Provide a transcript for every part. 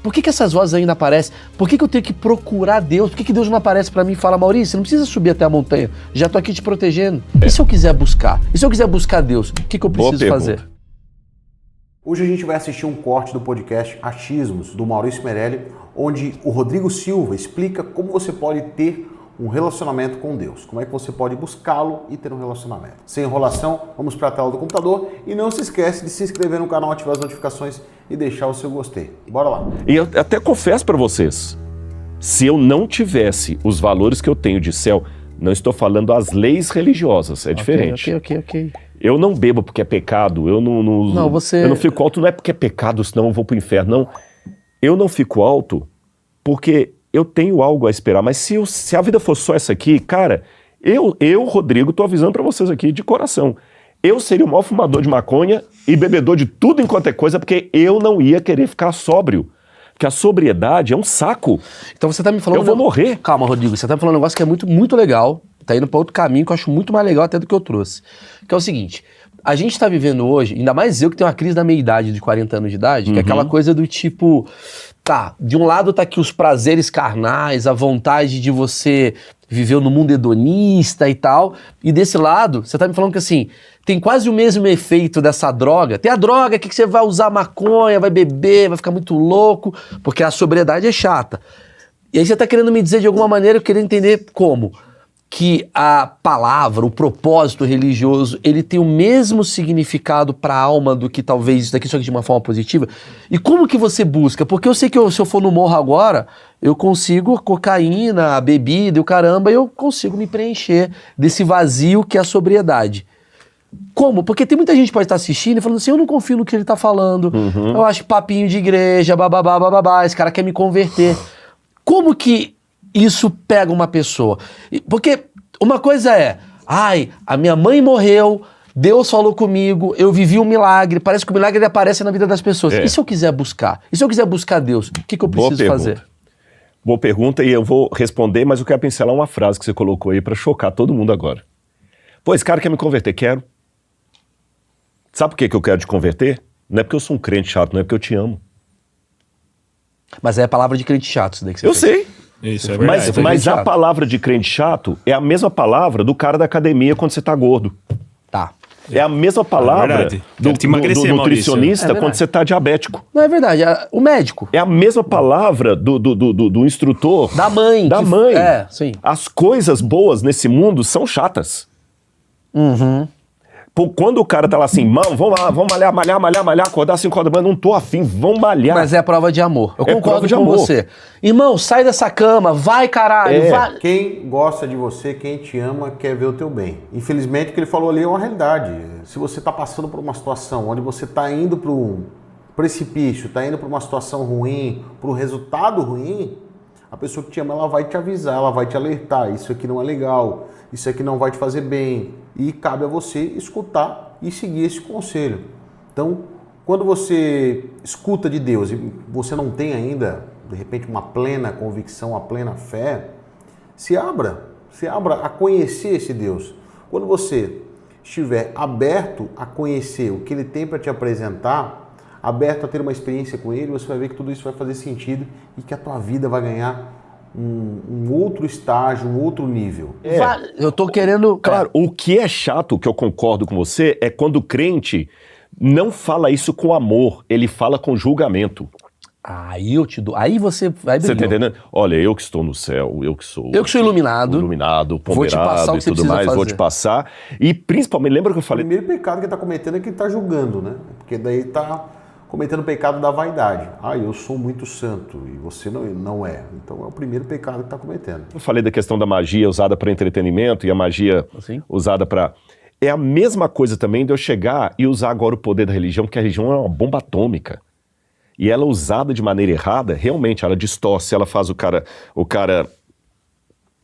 Por que essas vozes ainda aparecem? Por que eu tenho que procurar Deus? Por que Deus não aparece pra mim e fala, Maurício, você não precisa subir até a montanha, já tô aqui te protegendo. E se eu quiser buscar? E se eu quiser buscar Deus, o que eu preciso fazer? Hoje a gente vai assistir um corte do podcast Achismos, do Maurício Meirelli, onde o Rodrigo Silva explica como você pode ter um relacionamento com Deus, como é que você pode buscá-lo e ter um relacionamento. Sem enrolação, vamos para a tela do computador e não se esquece de se inscrever no canal, ativar as notificações e deixar o seu gostei. Bora lá. E eu até confesso para vocês, se eu não tivesse os valores que eu tenho de céu, não estou falando as leis religiosas, é diferente. Ok. Eu não bebo porque é pecado, eu não fico alto, não é porque é pecado, senão eu vou pro inferno, não. Eu não fico alto porque eu tenho algo a esperar, mas se a vida for só essa aqui, cara, eu Rodrigo, tô avisando pra vocês aqui de coração, eu seria o maior fumador de maconha e bebedor de tudo enquanto é coisa, porque eu não ia querer ficar sóbrio, porque a sobriedade é um saco. Então você tá me falando... Eu vou morrer. Calma, Rodrigo, você tá me falando um negócio que é muito, muito legal, tá indo pra outro caminho que eu acho muito mais legal até do que eu trouxe, que é o seguinte... A gente tá vivendo hoje, ainda mais eu que tenho uma crise da meia-idade de 40 anos de idade, que é aquela coisa do tipo, tá, de um lado tá aqui os prazeres carnais, a vontade de você viver no mundo hedonista e tal, e desse lado, você tá me falando que assim, tem quase o mesmo efeito dessa droga, tem a droga que você vai usar maconha, vai beber, vai ficar muito louco, porque a sobriedade é chata. E aí você tá querendo me dizer de alguma maneira, eu queria entender como... que a palavra, o propósito religioso, ele tem o mesmo significado para a alma do que talvez isso aqui, só que de uma forma positiva. E como que você busca? Porque eu sei que se eu for no morro agora, eu consigo cocaína, bebida e o caramba, eu consigo me preencher desse vazio que é a sobriedade. Como? Porque tem muita gente que pode estar assistindo e falando assim, eu não confio no que ele está falando, eu acho papinho de igreja, bababá, esse cara quer me converter. Como que isso pega uma pessoa? Porque uma coisa é, a minha mãe morreu, Deus falou comigo, eu vivi um milagre, parece que o milagre ele aparece na vida das pessoas. E se eu quiser buscar? E se eu quiser buscar Deus, o que eu preciso fazer? Boa pergunta, e eu vou responder, mas eu quero pincelar uma frase que você colocou aí para chocar todo mundo agora. Pô, esse cara quer me converter? Quero. Sabe por que eu quero te converter? Não é porque eu sou um crente chato, não é porque eu te amo. Mas é a palavra de crente chato isso daí que você fez. sei. Isso é verdade. Mas a palavra de crente chato é a mesma palavra do cara da academia quando você tá gordo. Tá. É a mesma palavra do nutricionista quando você tá diabético. Não, é verdade. O médico. É a mesma palavra do instrutor. Da mãe. Da mãe. É, sim. As coisas boas nesse mundo são chatas. Quando o cara tá lá assim, mano, vamos lá, vamos malhar, acordar 5 horas da manhã, não tô afim, vamos malhar. Mas é a prova de amor. Eu concordo com você. Irmão, sai dessa cama, vai caralho, vai. Quem gosta de você, quem te ama, quer ver o teu bem. Infelizmente, o que ele falou ali é uma realidade. Se você tá passando por uma situação onde você tá indo para um precipício, tá indo para uma situação ruim, para um resultado ruim, a pessoa que te ama, ela vai te avisar, ela vai te alertar, isso aqui não é legal, isso aqui não vai te fazer bem. E cabe a você escutar e seguir esse conselho. Então, quando você escuta de Deus e você não tem ainda, de repente, uma plena convicção, uma plena fé, se abra a conhecer esse Deus. Quando você estiver aberto a conhecer o que Ele tem para te apresentar, aberto a ter uma experiência com Ele, você vai ver que tudo isso vai fazer sentido e que a tua vida vai ganhar um outro estágio, um outro nível. Eu tô querendo... Claro, o que é chato, que eu concordo com você, é quando o crente não fala isso com amor, ele fala com julgamento. Aí eu te dou... Aí você vai brilhar. Você tá entendendo? Olha, eu que estou no céu, eu que sou iluminado. Ponderado e tudo mais, vou te passar. E principalmente, lembra que eu falei... O primeiro pecado que ele tá cometendo é que ele tá julgando, né? Porque daí ele tá cometendo o pecado da vaidade. Eu sou muito santo e você não é. Então é o primeiro pecado que está cometendo. Eu falei da questão da magia usada para entretenimento e a magia usada para... É a mesma coisa também de eu chegar e usar agora o poder da religião, porque a religião é uma bomba atômica. E ela usada de maneira errada, realmente, ela distorce, ela faz o cara,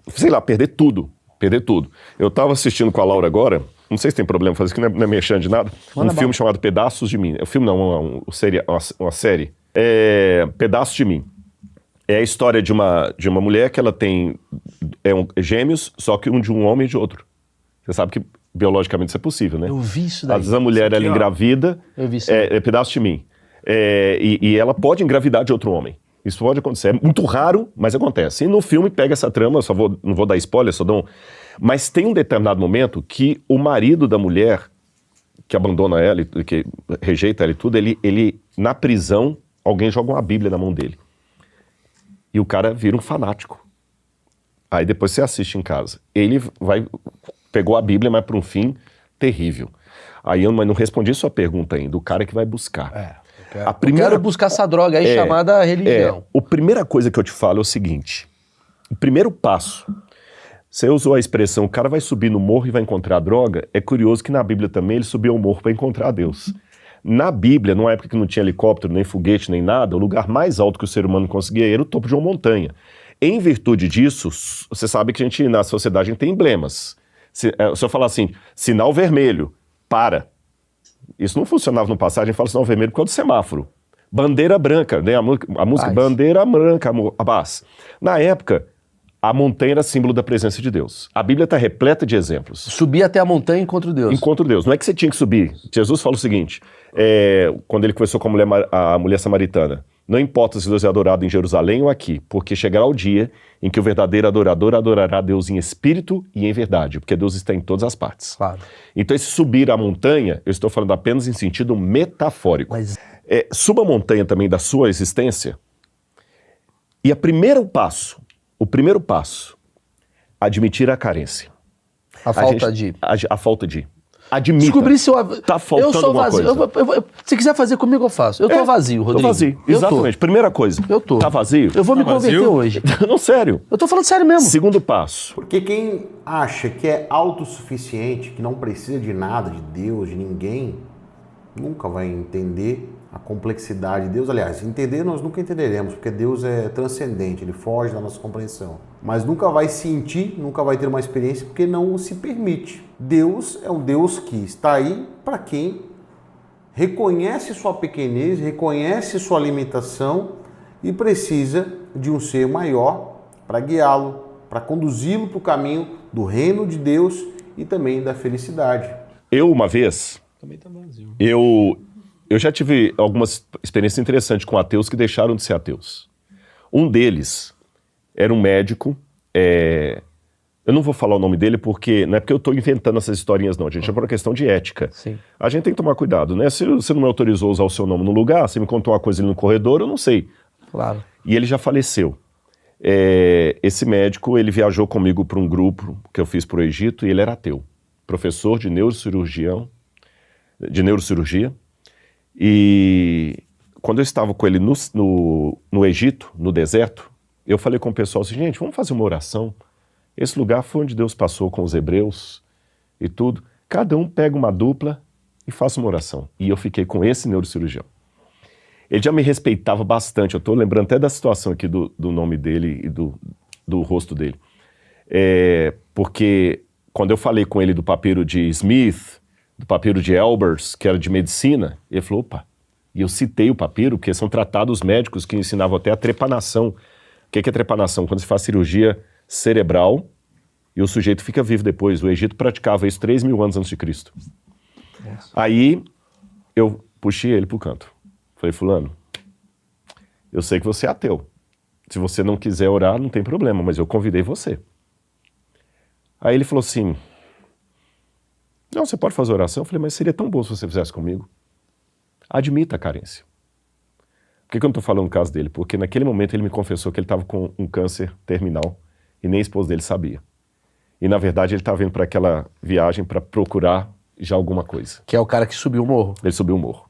sei lá, perder tudo. Eu tava assistindo com a Laura agora, não sei se tem problema fazer isso, que não é mexendo de nada, filme chamado Pedaços de Mim. É um filme não, uma série. Pedaços de Mim. É a história de uma mulher que ela tem gêmeos, só que um de um homem e de outro. Você sabe que biologicamente isso é possível, né? Eu vi isso daí. Às vezes a mulher, ela engravida, eu vi isso Pedaços de Mim. E ela pode engravidar de outro homem. Isso pode acontecer. É muito raro, mas acontece. E no filme pega essa trama, não vou dar spoiler, mas tem um determinado momento que o marido da mulher, que abandona ela, que rejeita ela e tudo, ele na prisão, alguém joga uma Bíblia na mão dele. E o cara vira um fanático. Aí depois você assiste em casa. Ele pegou a Bíblia, mas para um fim terrível. Aí eu não respondi sua pergunta ainda, o cara que vai buscar. Eu quero buscar essa droga aí chamada religião. A primeira coisa que eu te falo é o seguinte, o primeiro passo, você usou a expressão, o cara vai subir no morro e vai encontrar a droga, é curioso que na Bíblia também ele subiu ao morro para encontrar Deus. Na Bíblia, numa época que não tinha helicóptero, nem foguete, nem nada, o lugar mais alto que o ser humano conseguia era o topo de uma montanha. Em virtude disso, você sabe que na sociedade a gente tem emblemas. Se eu falar assim, sinal vermelho, para. Isso não funcionava no passado, a gente fala sinal vermelho por causa do semáforo. Bandeira branca, né? A música Bandeira Branca, Abbas. Na época, a montanha era símbolo da presença de Deus. A Bíblia está repleta de exemplos. Subir até a montanha e encontro Deus. Encontro Deus. Não é que você tinha que subir. Jesus fala o seguinte, quando ele conversou com a mulher samaritana, não importa se Deus é adorado em Jerusalém ou aqui, porque chegará o dia em que o verdadeiro adorador adorará Deus em espírito e em verdade, porque Deus está em todas as partes. Claro. Então esse subir a montanha, eu estou falando apenas em sentido metafórico. Suba a montanha também da sua existência, e o primeiro passo, admitir a carência. A falta de... Admita. Descobrir se eu... Tá faltando eu sou vazio. Coisa. Se quiser fazer comigo, eu faço. Eu tô vazio, Rodrigo. Tô vazio, exatamente. Primeira coisa. Eu tô. Tá vazio? Eu vou me converter hoje. Não, sério. Eu tô falando sério mesmo. Segundo passo. Porque quem acha que é autossuficiente, que não precisa de nada, de Deus, de ninguém, nunca vai entender a complexidade de Deus. Aliás, entender nós nunca entenderemos, porque Deus é transcendente, ele foge da nossa compreensão. Mas nunca vai sentir, nunca vai ter uma experiência, porque não se permite. Deus é um Deus que está aí para quem reconhece sua pequenez, reconhece sua limitação e precisa de um ser maior para guiá-lo, para conduzi-lo para o caminho do reino de Deus e também da felicidade. Eu, uma vez, também tá vazio. Eu já tive algumas experiências interessantes com ateus que deixaram de ser ateus. Um deles era um médico, eu não vou falar o nome dele porque não é porque eu estou inventando essas historinhas não, gente, é por uma questão de ética. Sim. A gente tem que tomar cuidado, né? Se você não me autorizou a usar o seu nome no lugar, você me contou uma coisa ali no corredor, eu não sei. Claro. E ele já faleceu. Esse médico, ele viajou comigo para um grupo que eu fiz para o Egito e ele era ateu. Professor de neurocirurgia. E quando eu estava com ele no Egito, no deserto, eu falei com o pessoal assim, gente, vamos fazer uma oração. Esse lugar foi onde Deus passou com os hebreus e tudo. Cada um pega uma dupla e faça uma oração. E eu fiquei com esse neurocirurgião. Ele já me respeitava bastante. Eu estou lembrando até da situação aqui do nome dele e do rosto dele. Porque quando eu falei com ele do papiro de Smith, do papiro de Elbers, que era de medicina, ele falou, opa, e eu citei o papiro, porque são tratados médicos que ensinavam até a trepanação. O que é trepanação? Quando se faz cirurgia cerebral e o sujeito fica vivo depois. O Egito praticava isso 3.000 anos antes de Cristo. Nossa. Aí eu puxei ele pro canto. Falei, fulano, eu sei que você é ateu. Se você não quiser orar, não tem problema, mas eu convidei você. Aí ele falou assim, não, você pode fazer oração? Eu falei, mas seria tão bom se você fizesse comigo. Admita a carência. Por que eu não estou falando o caso dele? Porque naquele momento ele me confessou que ele estava com um câncer terminal e nem a esposa dele sabia. E na verdade ele estava indo para aquela viagem para procurar já alguma coisa. Que é o cara que subiu o morro. Ele subiu o morro.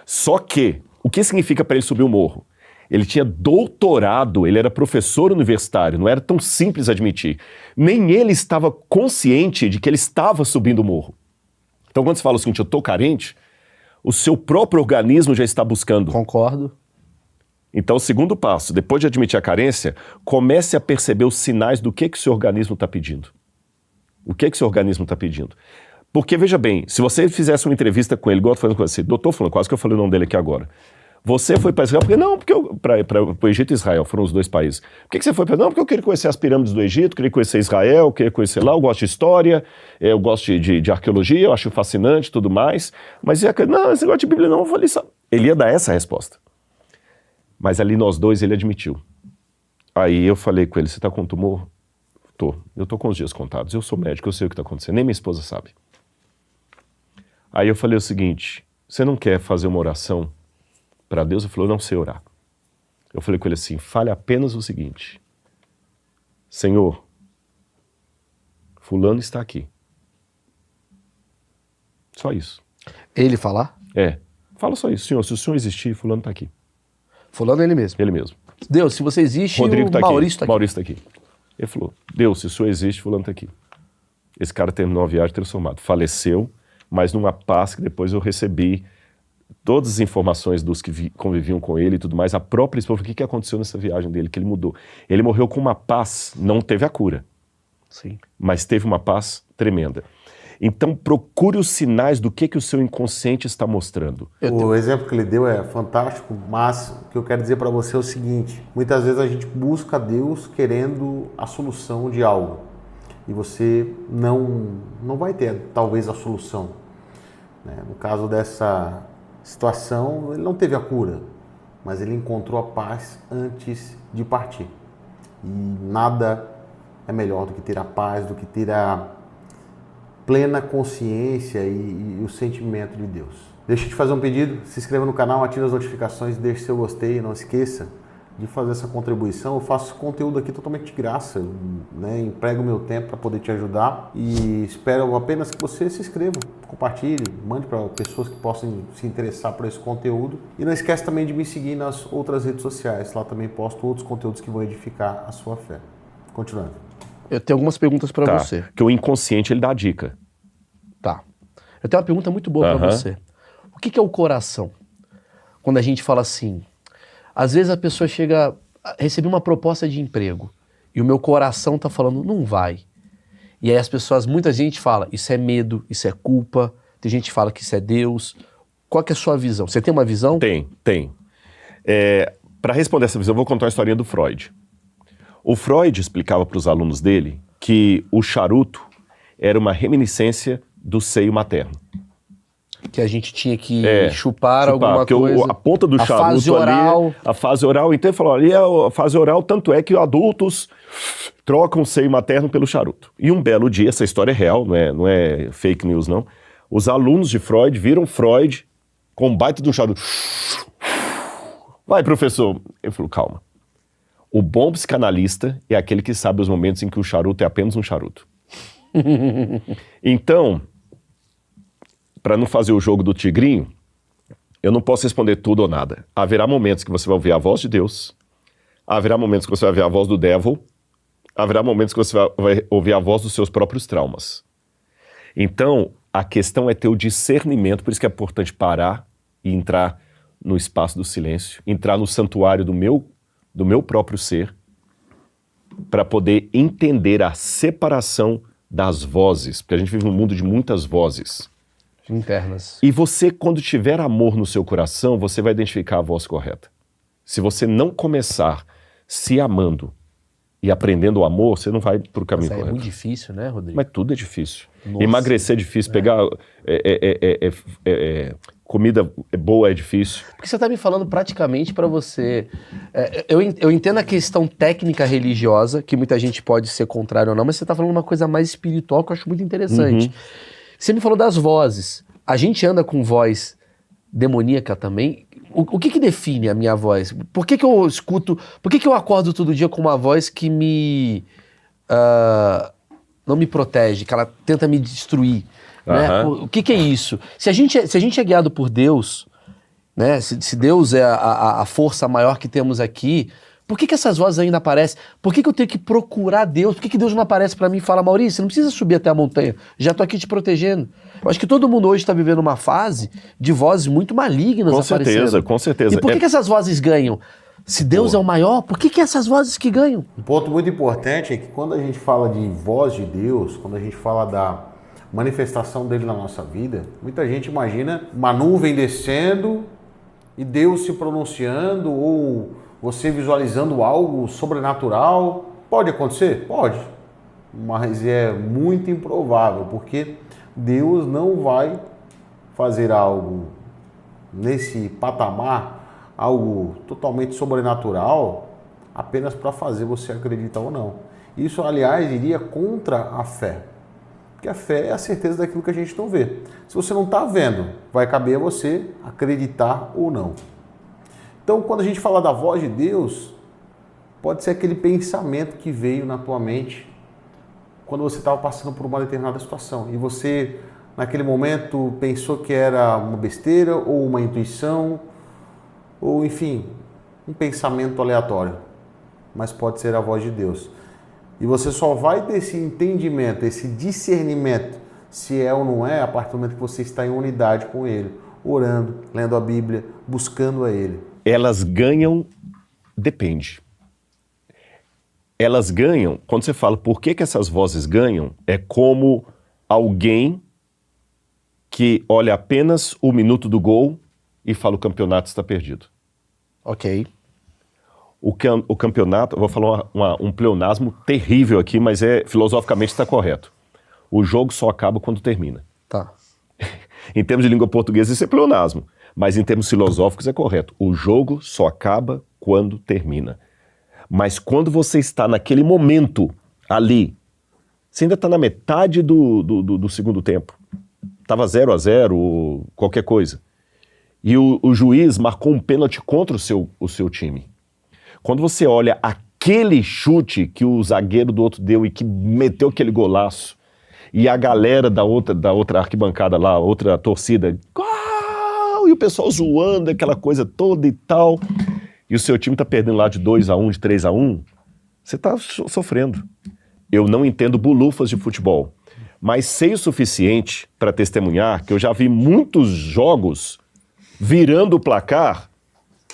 Só que, o que significa para ele subir o morro? Ele tinha doutorado, ele era professor universitário, não era tão simples admitir. Nem ele estava consciente de que ele estava subindo o morro. Então quando você fala o seguinte, eu estou carente, o seu próprio organismo já está buscando. Concordo. Então o segundo passo, depois de admitir a carência, comece a perceber os sinais do que o seu organismo está pedindo. O que o seu organismo está pedindo. Porque veja bem, se você fizesse uma entrevista com ele, igual eu tô falando com você, doutor fulano, quase que eu falei o nome dele aqui agora. Você foi para Israel? Porque não, porque para o Egito e Israel, foram os dois países. Por que você foi para... Não, porque eu queria conhecer as pirâmides do Egito, queria conhecer Israel, queria conhecer lá, eu gosto de história, eu gosto de arqueologia, eu acho fascinante e tudo mais. Mas não, esse negócio de Bíblia não, eu falei só. Ele ia dar essa resposta. Mas ali nós dois, ele admitiu. Aí eu falei com ele, você tá com tumor? Eu tô com os dias contados, eu sou médico, eu sei o que tá acontecendo, nem minha esposa sabe. Aí eu falei o seguinte, você não quer fazer uma oração para Deus? Ele falou, eu não sei orar. Eu falei com ele assim, fale apenas o seguinte, Senhor, fulano está aqui. Só isso. Ele falar? Fala só isso, Senhor, se o Senhor existir, fulano está aqui. Fulano é ele mesmo? Ele mesmo. Deus, se você existe, Rodrigo o Maurício está aqui. Maurício está aqui. Ele falou, Deus, se o Senhor existe, fulano está aqui. Esse cara terminou a viagem transformado. Faleceu, mas numa paz que depois eu recebi todas as informações dos que conviviam com ele e tudo mais. A própria esposa, o que aconteceu nessa viagem dele, que ele mudou. Ele morreu com uma paz, não teve a cura. Sim. Mas teve uma paz tremenda. Então procure os sinais do que o seu inconsciente está mostrando. O exemplo que ele deu é fantástico, mas o que eu quero dizer para você é o seguinte, muitas vezes a gente busca Deus querendo a solução de algo e você não vai ter talvez a solução. No caso dessa situação, ele não teve a cura, mas ele encontrou a paz antes de partir. E nada é melhor do que ter a paz, do que ter a plena consciência e o sentimento de Deus. Deixa eu te fazer um pedido, se inscreva no canal, ative as notificações, deixe seu gostei, não esqueça de fazer essa contribuição. Eu faço conteúdo aqui totalmente de graça, emprego meu tempo para poder te ajudar e espero apenas que você se inscreva, compartilhe, mande para pessoas que possam se interessar por esse conteúdo e não esquece também de me seguir nas outras redes sociais, lá também posto outros conteúdos que vão edificar a sua fé. Continuando. Eu tenho algumas perguntas para você. Porque o inconsciente, ele dá a dica. Tá. Eu tenho uma pergunta muito boa para você. O que é o coração? Quando a gente fala assim, às vezes a pessoa chega, recebi uma proposta de emprego e o meu coração tá falando, não vai. E aí muita gente fala, isso é medo, isso é culpa, tem gente que fala que isso é Deus. Qual que é a sua visão? Você tem uma visão? Tem. Para responder essa visão, eu vou contar a historinha do Freud. O Freud explicava para os alunos dele que o charuto era uma reminiscência do seio materno. Que a gente tinha que chupar alguma coisa. A ponta do charuto fase oral. Ali, a fase oral. Então ele falou, ali é a fase oral, tanto é que adultos trocam o seio materno pelo charuto. E um belo dia, essa história é real, não é fake news não, os alunos de Freud viram Freud com um baita de um charuto. Vai, professor. Ele falou, calma. O bom psicanalista é aquele que sabe os momentos em que o charuto é apenas um charuto. Então, para não fazer o jogo do tigrinho, eu não posso responder tudo ou nada. Haverá momentos que você vai ouvir a voz de Deus, haverá momentos que você vai ouvir a voz do devil, haverá momentos que você vai ouvir a voz dos seus próprios traumas. Então, a questão é ter o discernimento, por isso que é importante parar e entrar no espaço do silêncio, entrar no santuário do meu próprio ser, para poder entender a separação das vozes, porque a gente vive num mundo de muitas vozes. Internas. E você, quando tiver amor no seu coração, você vai identificar a voz correta. Se você não começar se amando e aprendendo o amor, você não vai para o caminho correto. É muito difícil, né, Rodrigo? Mas tudo é difícil. Nossa. Emagrecer é difícil, pegar comida boa é difícil. Porque você está me falando praticamente para você... eu entendo a questão técnica religiosa, que muita gente pode ser contrário ou não, mas você está falando uma coisa mais espiritual que eu acho muito interessante. Você me falou das vozes. A gente anda com voz demoníaca também. O que define a minha voz? Por que eu escuto... Por que eu acordo todo dia com uma voz que não me protege, que ela tenta me destruir? Né? O que é isso? Se a gente é guiado por Deus, né? Se Deus é a força maior que temos aqui, por que essas vozes ainda aparecem? Por que eu tenho que procurar Deus? Por que Deus não aparece para mim e fala, Maurício, você não precisa subir até a montanha, já estou aqui te protegendo. Eu acho que todo mundo hoje está vivendo uma fase de vozes muito malignas aparecendo. Com certeza. E por que essas vozes ganham? Se Deus é o maior, por que essas vozes que ganham? Um ponto muito importante é que quando a gente fala de voz de Deus, quando a gente fala da manifestação dele na nossa vida, muita gente imagina uma nuvem descendo e Deus se pronunciando ou você visualizando algo sobrenatural. Pode acontecer? Pode. Mas é muito improvável, porque Deus não vai fazer algo nesse patamar algo totalmente sobrenatural apenas para fazer você acreditar ou não. Isso, aliás, iria contra a fé. Porque a fé é a certeza daquilo que a gente não vê. Se você não está vendo, vai caber a você acreditar ou não. Então, quando a gente fala da voz de Deus, pode ser aquele pensamento que veio na tua mente quando você estava passando por uma determinada situação. E você, naquele momento, pensou que era uma besteira ou uma intuição, ou enfim, um pensamento aleatório. Mas pode ser a voz de Deus. E você só vai ter esse entendimento, esse discernimento, se é ou não é, a partir do momento que você está em unidade com Ele, orando, lendo a Bíblia, buscando a Ele. Elas ganham, depende. Elas ganham, quando você fala por que essas vozes ganham, é como alguém que olha apenas o minuto do gol e fala o campeonato está perdido. Ok. O campeonato, eu vou falar um pleonasmo terrível aqui, mas filosoficamente está correto. O jogo só acaba quando termina. Tá. Em termos de língua portuguesa isso é pleonasmo, mas em termos filosóficos é correto. O jogo só acaba quando termina. Mas quando você está naquele momento ali, você ainda está na metade do segundo tempo. Estava 0-0, qualquer coisa. E o juiz marcou um pênalti contra o seu time. Quando você olha aquele chute que o zagueiro do outro deu e que meteu aquele golaço, e a galera da outra arquibancada lá, outra torcida, e o pessoal zoando, aquela coisa toda e tal, e o seu time tá perdendo lá de 2-1, de 3-1, você tá sofrendo. Eu não entendo bulufas de futebol, mas sei o suficiente para testemunhar que eu já vi muitos jogos virando o placar,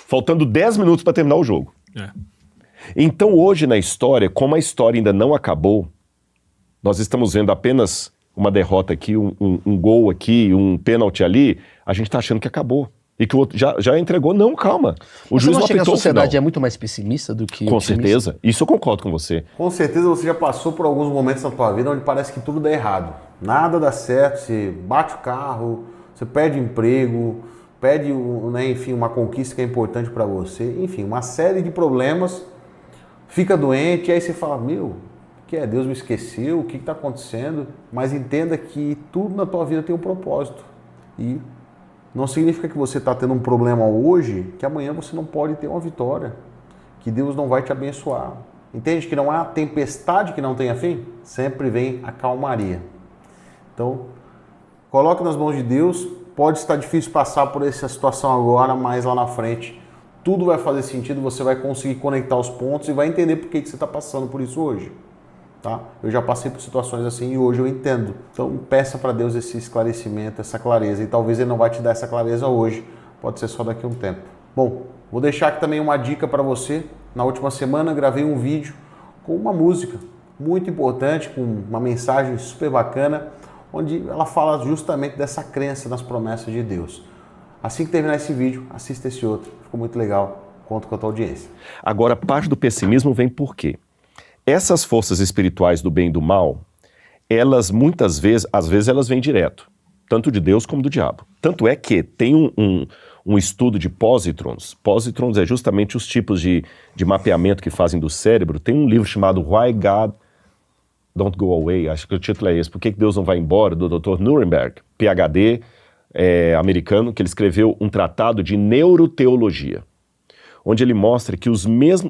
faltando 10 minutos para terminar o jogo. Então hoje na história, como a história ainda não acabou, nós estamos vendo apenas uma derrota aqui, um gol aqui, um pênalti ali, a gente está achando que acabou. E que o outro já entregou. Não, calma. O juiz não apitou o final. A sociedade é muito mais pessimista do que com certeza. Isso eu concordo com você. Com certeza você já passou por alguns momentos na tua vida onde parece que tudo dá errado. Nada dá certo, você bate o carro, você perde emprego, perde, né, enfim, uma conquista que é importante para você. Enfim, uma série de problemas, fica doente, e aí você fala, meu, que é? Deus me esqueceu, o que está acontecendo? Mas entenda que tudo na tua vida tem um propósito. E não significa que você está tendo um problema hoje, que amanhã você não pode ter uma vitória, que Deus não vai te abençoar. Entende que não há tempestade que não tenha fim? Sempre vem a calmaria. Então, coloque nas mãos de Deus. Pode estar difícil passar por essa situação agora, mas lá na frente tudo vai fazer sentido, você vai conseguir conectar os pontos e vai entender por que você está passando por isso hoje. Tá? Eu já passei por situações assim e hoje eu entendo. Então peça para Deus esse esclarecimento, essa clareza. E talvez Ele não vai te dar essa clareza hoje, pode ser só daqui a um tempo. Bom, vou deixar aqui também uma dica para você. Na última semana gravei um vídeo com uma música muito importante, com uma mensagem super bacana, onde ela fala justamente dessa crença nas promessas de Deus. Assim que terminar esse vídeo, assista esse outro. Ficou muito legal. Conto com a tua audiência. Agora, parte do pessimismo vem por quê? Essas forças espirituais do bem e do mal, elas muitas vezes, às vezes elas vêm direto, tanto de Deus como do diabo. Tanto é que tem um estudo de positrons. Positrons é justamente os tipos de mapeamento que fazem do cérebro. Tem um livro chamado Why God Don't Go Away, acho que o título é esse, Por que Deus Não Vai Embora, do Dr. Nuremberg, PhD americano, que ele escreveu um tratado de neuroteologia, onde ele mostra que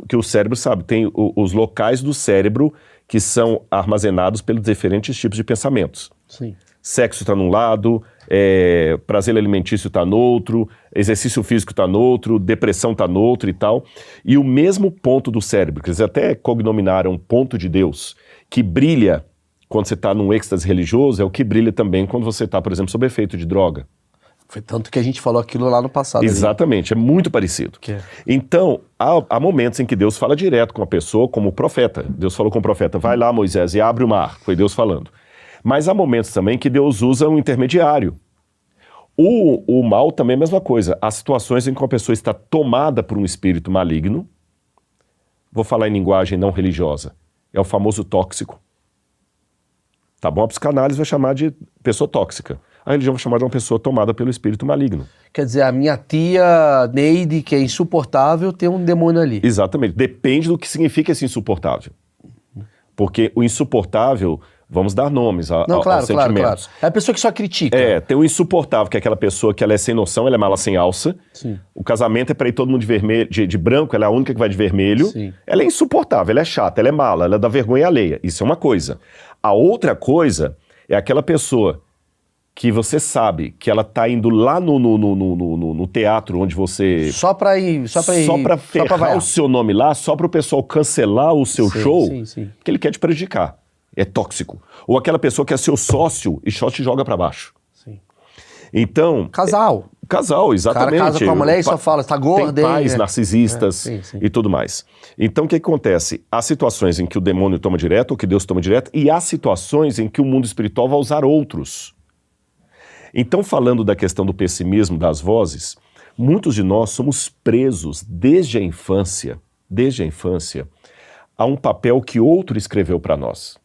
que o cérebro, sabe, tem os locais do cérebro que são armazenados pelos diferentes tipos de pensamentos. Sim. Sexo está num lado, prazer alimentício está no outro, exercício físico está no outro, depressão está no outro e tal. E o mesmo ponto do cérebro, que eles até cognominaram ponto de Deus, que brilha quando você está num êxtase religioso, é o que brilha também quando você está, por exemplo, sob efeito de droga. Foi tanto que a gente falou aquilo lá no passado. Exatamente, ali. É muito parecido. Então, há momentos em que Deus fala direto com a pessoa, como o profeta. Deus falou com o profeta, vai lá, Moisés, e abre o mar. Foi Deus falando. Mas há momentos também que Deus usa um intermediário. O mal também é a mesma coisa. Há situações em que uma pessoa está tomada por um espírito maligno. Vou falar em linguagem não religiosa. É o famoso tóxico. Tá bom? A psicanálise vai chamar de pessoa tóxica. a religião vai chamar de uma pessoa tomada pelo espírito maligno. Quer dizer, a minha tia Neide, que é insuportável, tem um demônio ali. Exatamente. Depende do que significa esse insuportável. Porque o insuportável, vamos dar nomes aos sentimentos. Claro. É a pessoa que só critica. Tem o insuportável, que é aquela pessoa que ela é sem noção, ela é mala sem alça. Sim. O casamento é para ir todo mundo de vermelho, de branco, ela é a única que vai de vermelho. Sim. Ela é insuportável, ela é chata, ela é mala, ela dá vergonha alheia. Isso é uma coisa. A outra coisa é aquela pessoa que você sabe que ela tá indo lá no teatro onde você... Só pra ferrar o seu nome lá, só para o pessoal cancelar o seu show, sim. porque ele quer te prejudicar. É tóxico. Ou aquela pessoa que é seu sócio e só te joga para baixo. Sim. Então... Casal, exatamente. O cara casa com a mulher e só fala, você tá gorda, tem pais hein? narcisistas Sim. e tudo mais. Então, o que acontece? Há situações em que o demônio toma direto, ou que Deus toma direto, e há situações em que o mundo espiritual vai usar outros. Então, falando da questão do pessimismo das vozes, muitos de nós somos presos desde a infância, a um papel que outro escreveu para nós.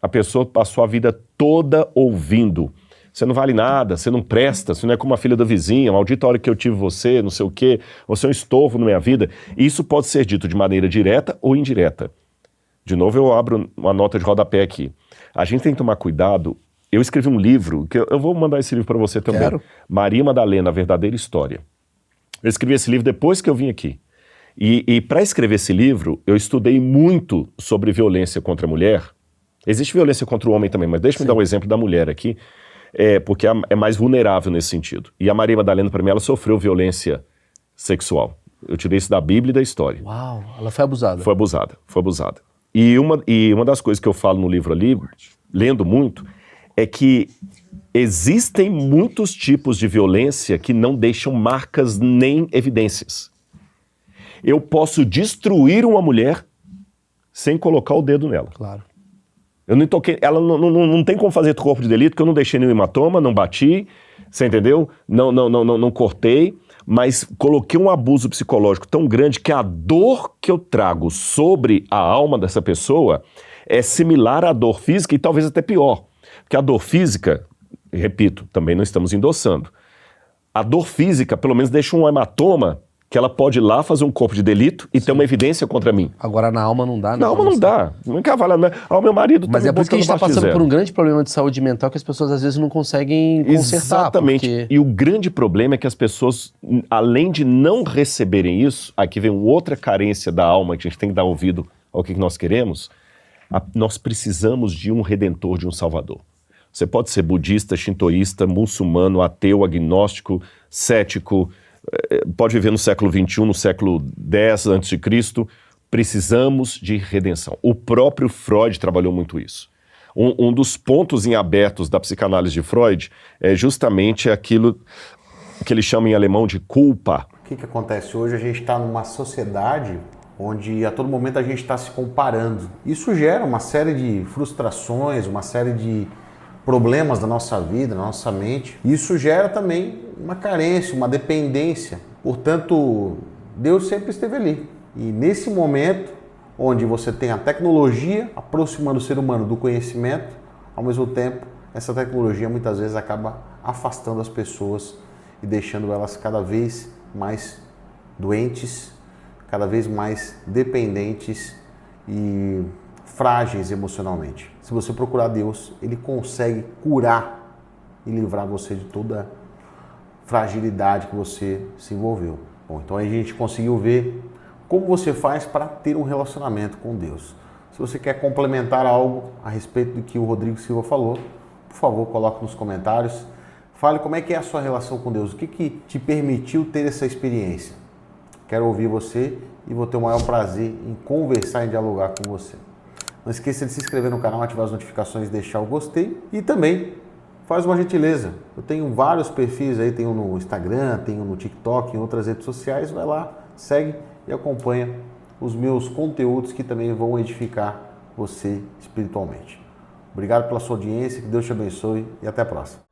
A pessoa passou a vida toda ouvindo: você não vale nada, você não presta, você não é como a filha da vizinha, maldita hora que eu tive você, não sei o quê, você é um estorvo na minha vida. E isso pode ser dito de maneira direta ou indireta. De novo, eu abro uma nota de rodapé aqui. A gente tem que tomar cuidado. Eu escrevi um livro, que eu vou mandar esse livro para você também. Quero. Maria Madalena, a Verdadeira História. Eu escrevi esse livro depois que eu vim aqui. E para escrever esse livro, eu estudei muito sobre violência contra a mulher. Existe violência contra o homem também, mas deixa eu dar um exemplo da mulher aqui, porque é mais vulnerável nesse sentido. E a Maria Madalena, para mim, ela sofreu violência sexual. Eu tirei isso da Bíblia e da história. Uau, ela foi abusada. Foi abusada. E uma das coisas que eu falo no livro ali, lendo muito, é que existem muitos tipos de violência que não deixam marcas nem evidências. Eu posso destruir uma mulher sem colocar o dedo nela. Claro. Eu não toquei, ela não tem como fazer corpo de delito, porque eu não deixei nenhum hematoma, não bati, você entendeu? Não cortei, mas coloquei um abuso psicológico tão grande que a dor que eu trago sobre a alma dessa pessoa é similar à dor física e talvez até pior. Porque a dor física, repito, também não estamos endossando. A dor física, pelo menos, deixa um hematoma que ela pode ir lá fazer um corpo de delito e ter uma evidência contra mim. Agora na alma não dá, né? Na alma não dá. Não quer falar, meu marido... Mas é por isso que a gente está passando por um grande problema de saúde mental que as pessoas às vezes não conseguem consertar. Exatamente. Porque... E o grande problema é que as pessoas, além de não receberem isso, aqui vem outra carência da alma que a gente tem que dar ouvido ao que nós queremos. Nós precisamos de um redentor, de um salvador. Você pode ser budista, shintoísta, muçulmano, ateu, agnóstico, cético, pode viver no século XXI, no século X a.C., precisamos de redenção. O próprio Freud trabalhou muito isso. Um dos pontos em abertos da psicanálise de Freud é justamente aquilo que ele chama em alemão de culpa. O que acontece hoje? A gente está numa sociedade onde a todo momento a gente está se comparando. Isso gera uma série de frustrações, uma série de problemas da nossa vida, da nossa mente. Isso gera também uma carência, uma dependência. Portanto, Deus sempre esteve ali. E nesse momento, onde você tem a tecnologia aproximando o ser humano do conhecimento, ao mesmo tempo, essa tecnologia muitas vezes acaba afastando as pessoas e deixando elas cada vez mais doentes, cada vez mais dependentes e frágeis emocionalmente. Se você procurar Deus, Ele consegue curar e livrar você de toda fragilidade que você se envolveu. Bom, então aí a gente conseguiu ver como você faz para ter um relacionamento com Deus. Se você quer complementar algo a respeito do que o Rodrigo Silva falou, por favor, coloque nos comentários. Fale como é que é a sua relação com Deus, o que te permitiu ter essa experiência. Quero ouvir você e vou ter o maior prazer em conversar e dialogar com você. Não esqueça de se inscrever no canal, ativar as notificações, deixar o gostei e também faz uma gentileza. Eu tenho vários perfis aí, tenho no Instagram, tenho no TikTok, em outras redes sociais. Vai lá, segue e acompanha os meus conteúdos que também vão edificar você espiritualmente. Obrigado pela sua audiência, que Deus te abençoe e até a próxima.